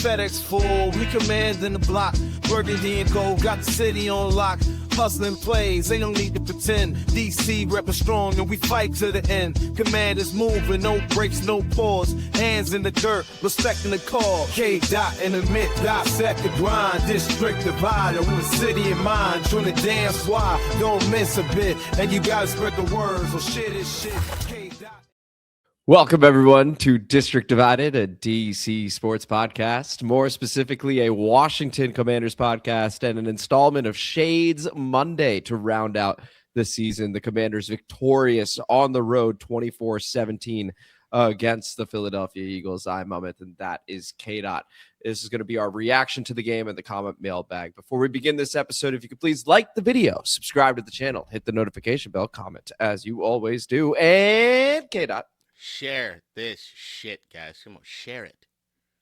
FedEx full, we commanding the block. Burgundy and gold, got the city on lock. Hustling plays, they don't need to pretend. DC reppin' strong and we fight to the end. Commanders moving, no breaks, no pause. Hands in the dirt, respecting the call. K-Dot in the mid, dissect the grind. District divider with a city in mind. Trying to dance why, don't miss a bit. And you gotta spread the words, or shit is shit. K-Dot. Welcome, everyone, to District Divided, a DC sports podcast, more specifically a Washington Commanders podcast and an installment of Shades Monday to round out the season. The Commanders victorious on the road 24-17 against the Philadelphia Eagles. I'm Amit, and that is K-Dot. This is going to be our reaction to the game and the comment mailbag. Before we begin this episode, if you could please like the video, subscribe to the channel, hit the notification bell, comment as you always do, and K-Dot. Share this shit, guys. Come on, share it.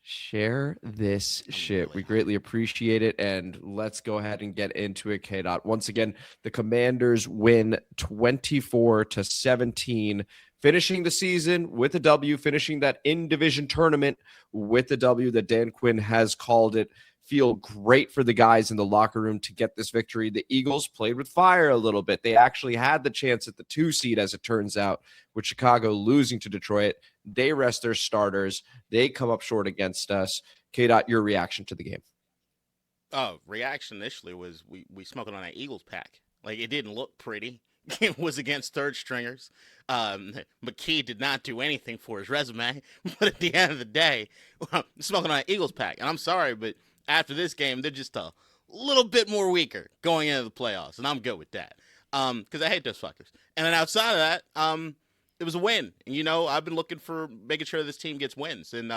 Share this shit. We greatly appreciate it, and let's go ahead and get into it, K-Dot. Once again, the Commanders win 24-17, finishing the season with a W, finishing that in-division tournament with the W that Dan Quinn has called it. Feel great for the guys in the locker room to get this victory. The Eagles played with fire a little bit. They actually had the chance at the 2 seed, as it turns out, with Chicago losing to Detroit. They rest their starters. They come up short against us. K-Dot, your reaction to the game? Oh, reaction initially was we smoking on that Eagles pack. Like, it didn't look pretty. It was against third stringers. McKee did not do anything for his resume. But at the end of the day, smoking on that Eagles pack. And I'm sorry, but after this game, they're just a little bit more weaker going into the playoffs, and I'm good with that because I hate those fuckers. And then outside of that, it was a win. And, you know, I've been looking for making sure this team gets wins. And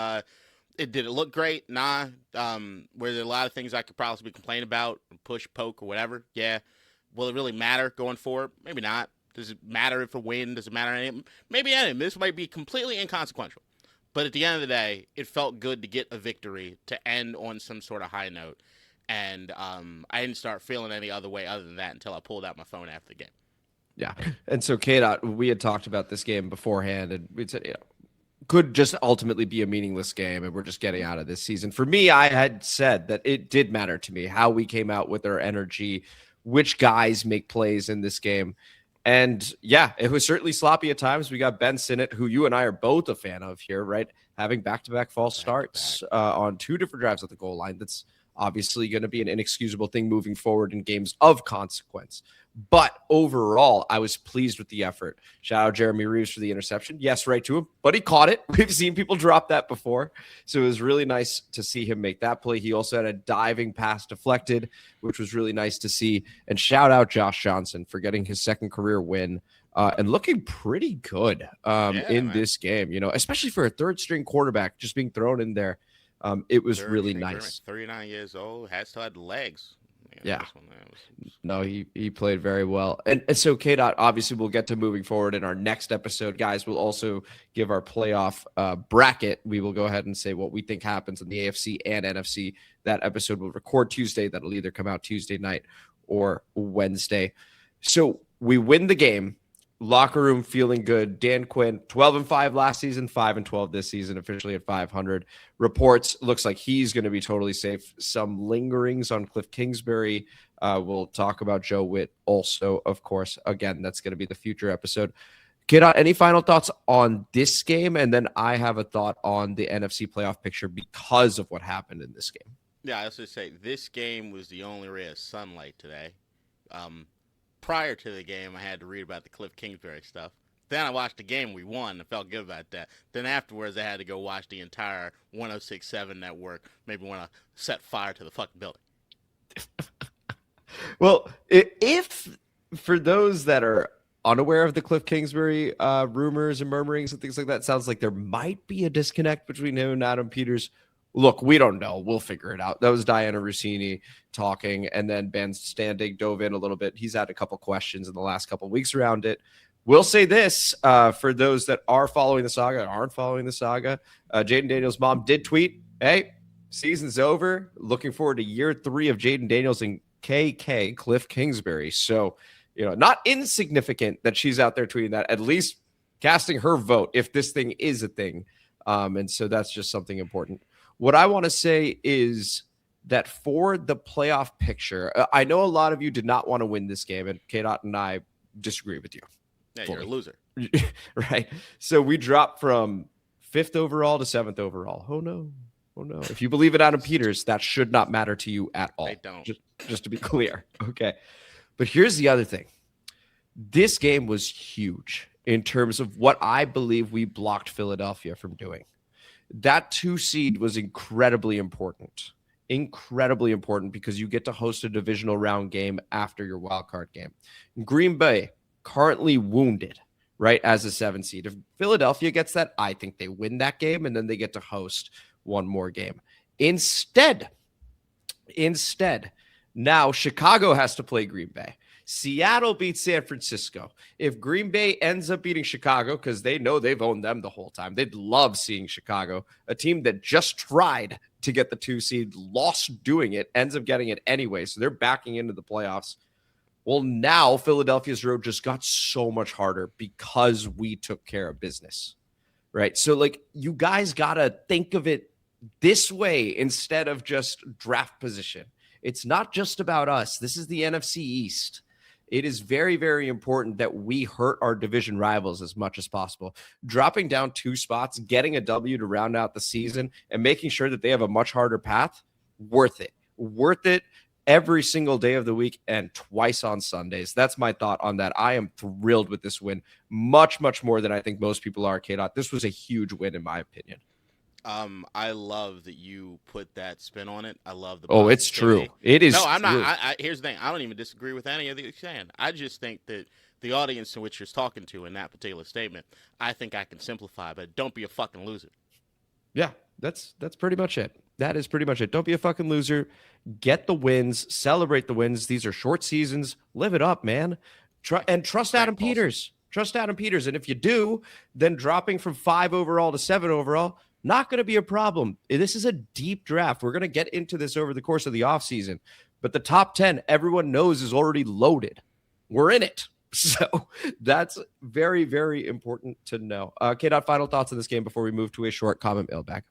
did it look great? Nah. Were there a lot of things I could probably complain about, push, poke, or whatever? Yeah. Will it really matter going forward? Maybe not. Does it matter if a win? Does it matter anything? Maybe anything. This might be completely inconsequential. But at the end of the day, it felt good to get a victory, to end on some sort of high note. And I didn't start feeling any other way other than that until I pulled out my phone after the game. Yeah. And so, K-Dot, we had talked about this game beforehand, and we said, you know, could just ultimately be a meaningless game, and we're just getting out of this season. For me, I had said that it did matter to me how we came out with our energy, which guys make plays in this game. And yeah, it was certainly sloppy at times. We got Ben Sinnott, who you and I are both a fan of here, right? Having back-to-back false starts on 2 different drives at the goal line. That's obviously going to be an inexcusable thing moving forward in games of consequence. But overall, I was pleased with the effort. Shout out Jeremy Reeves for the interception. Yes, right to him, but he caught it. We've seen people drop that before. So it was really nice to see him make that play. He also had a diving pass deflected, which was really nice to see. And shout out Josh Johnson for getting his second career win and looking pretty good in this game, you know, especially for a third string quarterback just being thrown in there. It was really nice. 39 years old, still had the legs. Yeah. No, he played very well. And so, K-Dot, obviously we'll get to moving forward in our next episode. Guys, we'll also give our playoff bracket. We will go ahead and say what we think happens in the AFC and NFC. That episode will record Tuesday. That'll either come out Tuesday night or Wednesday. So we win the game. Locker room feeling good. Dan Quinn, 12-5 last season, 5-12 this season, officially at 500. Reports looks like he's going to be totally safe. Some lingerings on Cliff Kingsbury. We'll talk about Joe Witt also, of course. Again, that's going to be the future episode. K-Dot, any final thoughts on this game? And then I have a thought on the NFC playoff picture because of what happened in this game. Yeah, I was going to say, this game was the only ray of sunlight today. Prior to the game, I had to read about the Cliff Kingsbury stuff. Then I watched the game. We won. I felt good about that. Then afterwards, I had to go watch the entire 106.7 network. Maybe want to set fire to the fucking building. Well, if for those that are unaware of the Cliff Kingsbury rumors and murmurings and things like that, sounds like there might be a disconnect between him and Adam Peters. Look, we don't know. We'll figure it out. That was Diana Rossini talking, and then Ben Standing dove in a little bit. He's had a couple questions in the last couple of weeks around it. We'll say this for those that are following the saga and aren't following the saga. Jaden Daniels' mom did tweet, hey, season's over. Looking forward to year 3 of Jaden Daniels and KK, Cliff Kingsbury. So, you know, not insignificant that she's out there tweeting that, at least casting her vote if this thing is a thing. And so that's just something important. What I want to say is that for the playoff picture, I know a lot of you did not want to win this game, and K-Dot and I disagree with you. Yeah, fully. you're a loser. Right. So we dropped from 5th overall to 7th overall. Oh, no. Oh, no. If you believe in Adam Peters, that should not matter to you at all. I don't. Just to be clear. Okay. But here's the other thing. This game was huge in terms of what I believe we blocked Philadelphia from doing. That 2 seed was incredibly important. Incredibly important because you get to host a divisional round game after your wild card game. Green Bay, currently wounded, right, as a 7 seed. If Philadelphia gets that, I think they win that game, and then they get to host one more game. Instead, now Chicago has to play Green Bay. Seattle beats San Francisco. If Green Bay ends up beating Chicago, because they know they've owned them the whole time, they'd love seeing Chicago, a team that just tried to get the 2 seed, lost doing it, ends up getting it anyway. So they're backing into the playoffs. Well, now Philadelphia's road just got so much harder because we took care of business, right? So, like, you guys got to think of it this way instead of just draft position. It's not just about us. This is the NFC East. It is very, very important that we hurt our division rivals as much as possible. Dropping down 2 spots, getting a W to round out the season, and making sure that they have a much harder path, worth it. Worth it every single day of the week and twice on Sundays. That's my thought on that. I am thrilled with this win. Much, much more than I think most people are, K-Dot. This was a huge win, in my opinion. I love that you put that spin on it. I love the it's true. It is. No, I'm true. not. Here's the thing. I don't even disagree with any of the you're saying. I just think that the audience in which you're talking to in that particular statement, I think I can simplify, but don't be a fucking loser. Yeah, that's pretty much it. That is pretty much it. Don't be a fucking loser. Get the wins. Celebrate the wins. These are short seasons. Live it up, man. Trust Adam Peters. Trust Adam Peters. And if you do, then dropping from 5 overall to 7 overall, not going to be a problem. This is a deep draft. We're going to get into this over the course of the offseason. But the top 10, everyone knows, is already loaded. We're in it. So that's very, very important to know. K-Dot, final thoughts on this game before we move to a short comment mailbag.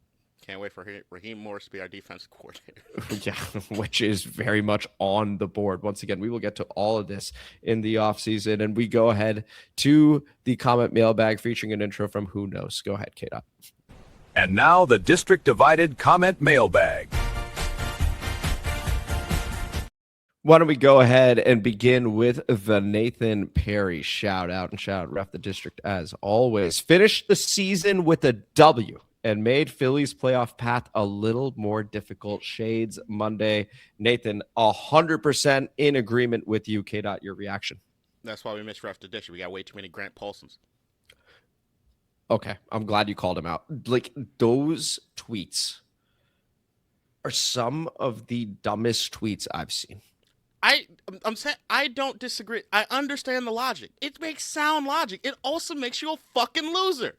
Can't wait for Raheem Morris to be our defensive coordinator. Yeah, which is very much on the board. Once again, we will get to all of this in the offseason, and we go ahead to the comment mailbag featuring an intro from Who Knows. Go ahead, K-Dot. And now the District Divided Comment Mailbag. Why don't we go ahead and begin with the Nathan Perry shout out and shout out Ref the District as always. Finished the season with a W and made Philly's playoff path a little more difficult. Shades Monday. Nathan, 100% in agreement with you. K-Dot, your reaction. That's why we missed Ref the District. We got way too many Grant Paulsons. Okay, I'm glad you called him out. Like, those tweets are some of the dumbest tweets I've seen. I'm saying I don't disagree. I understand the logic. It makes sound logic. It also makes you a fucking loser.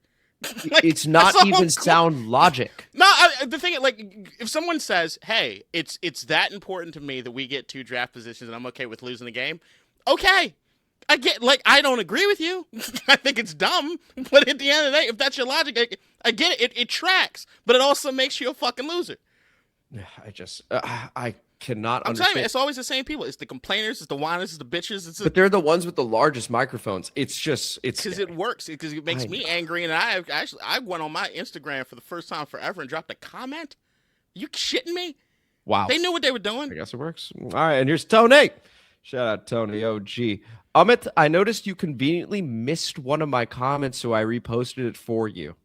Like, it's not even sound logic. No, the thing, like, if someone says, "Hey, it's that important to me that we get 2 draft positions, and I'm okay with losing the game," okay. I get, like, I don't agree with you. I think it's dumb. But at the end of the day, if that's your logic, I get it. It tracks. But it also makes you a fucking loser. I cannot understand. I'm telling you, it's always the same people. It's the complainers, it's the whiners, it's the bitches. But they're the ones with the largest microphones. It's because it works. Because it makes me angry. And I went on my Instagram for the first time forever and dropped a comment. You shitting me? Wow. They knew what they were doing. I guess it works. All right, and here's Tony. Shout out Tony OG. Amit, I noticed you conveniently missed one of my comments, so I reposted it for you.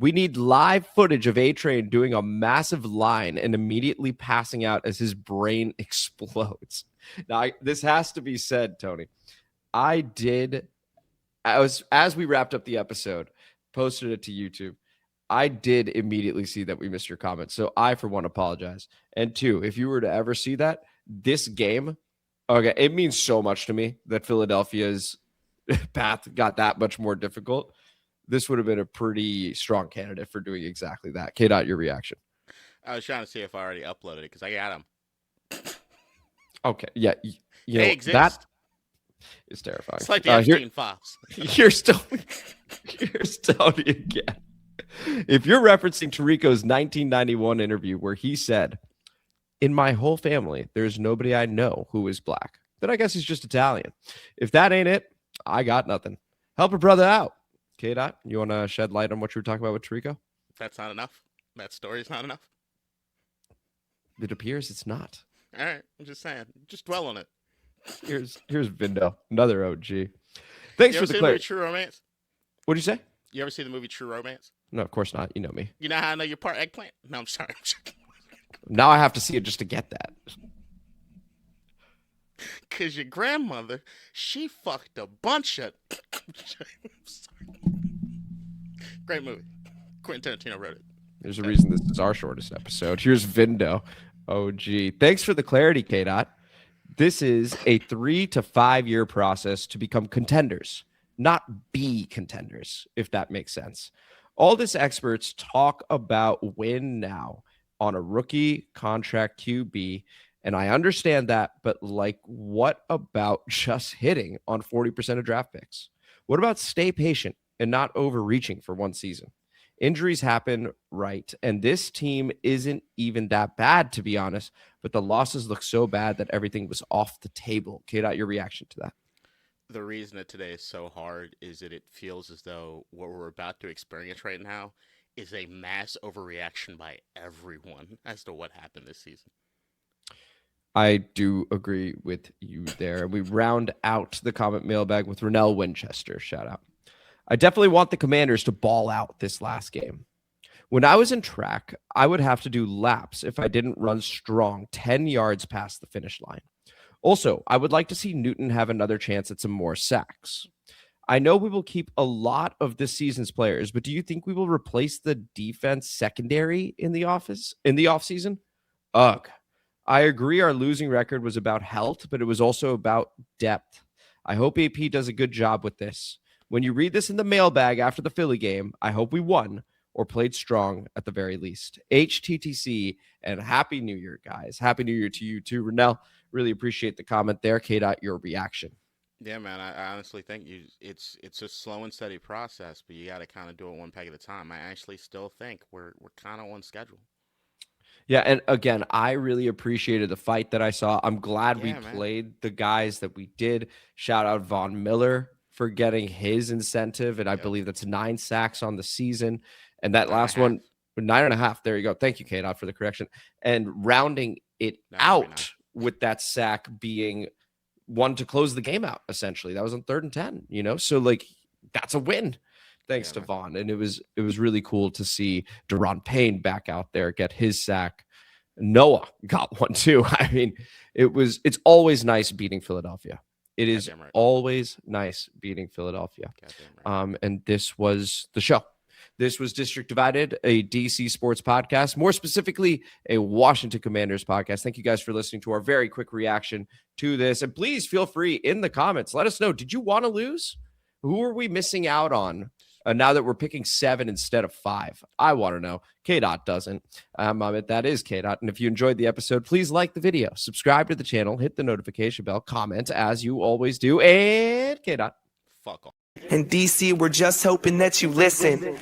We need live footage of A-Train doing a massive line and immediately passing out as his brain explodes. Now, this has to be said, Tony. As we wrapped up the episode, posted it to YouTube, I did immediately see that we missed your comment. So I, for one, apologize. And 2, if you were to ever see that, this game, okay, it means so much to me that Philadelphia's path got that much more difficult. This would have been a pretty strong candidate for doing exactly that. K-Dot, your reaction. I was trying to see if I already uploaded it because I got them. Okay, yeah. They exist. That is terrifying. It's like the Epstein files. Here's Tony again. If you're referencing Tirico's 1991 interview where he said, "In my whole family, there's nobody I know who is black," then I guess he's just Italian. If that ain't it, I got nothing. Help a brother out. K-Dot, you want to shed light on what you were talking about with Tirico? That's not enough. That story's not enough. It appears it's not. All right, I'm just saying. Just dwell on it. Here's Vindo, another OG. Thanks You for ever the see the movie clarity. True Romance? What'd you say? You ever see the movie True Romance? No, of course not. You know me. You know how I know you're part eggplant? No, I'm sorry. Now I have to see it just to get that. Because your grandmother, she fucked a bunch of... Great movie. Quentin Tarantino wrote it. There's a reason this is our shortest episode. Here's Vindo. OG. Thanks for the clarity, K-Dot. This is a 3 to 5 year process to become contenders, not be contenders, if that makes sense. All this experts talk about win now on a rookie contract QB, and I understand that, but like, what about just hitting on 40% of draft picks? What about stay patient and not overreaching for one season? Injuries happen, right? And this team isn't even that bad, to be honest, but the losses look so bad that everything was off the table. K-Dot, your reaction to that? The reason that today is so hard is that it feels as though what we're about to experience right now is a mass overreaction by everyone as to what happened this season. I do agree with you there. We round out the comment mailbag with Rennell Winchester. Shout out. I definitely want the Commanders to ball out this last game. When I was in track, I would have to do laps if I didn't run strong 10 yards past the finish line. Also, I would like to see Newton have another chance at some more sacks. I know we will keep a lot of this season's players, but do you think we will replace the defense secondary in the offseason? Ugh. I agree our losing record was about health, but it was also about depth. I hope AP does a good job with this. When you read this in the mailbag after the Philly game, I hope we won or played strong at the very least. HTTC, and Happy New Year, guys. Happy New Year to you too, Rennell. Really appreciate the comment there. K-Dot, your reaction. Yeah, man, I honestly think it's a slow and steady process, but you got to kind of do it one peg at a time. I actually still think we're kind of on schedule. Yeah, and again, I really appreciated the fight that I saw. I'm glad we man. played the guys that we did. Shout out Von Miller for getting his incentive, and I believe that's 9 sacks on the season. And that last one, 9.5. There you go. Thank you, K-Dot, for the correction. And rounding it out with that sack being one to close the game out, essentially. That was on 3rd and 10, you know? So, like, that's a win. Thanks to Vaughn. And it was really cool to see Deron Payne back out there get his sack. Noah got one too. I mean, it's always nice beating Philadelphia. It is always nice beating Philadelphia. And this was the show. This was District Divided, a DC sports podcast, more specifically, a Washington Commanders podcast. Thank you guys for listening to our very quick reaction to this. And please feel free in the comments. Let us know. Did you want to lose? Who are we missing out on now that we're picking 7 instead of 5? I want to know. K-Dot doesn't. That is K-Dot. And if you enjoyed the episode, please like the video, subscribe to the channel, hit the notification bell, comment as you always do. And K-Dot. Fuck off. In DC, we're just hoping that you listen.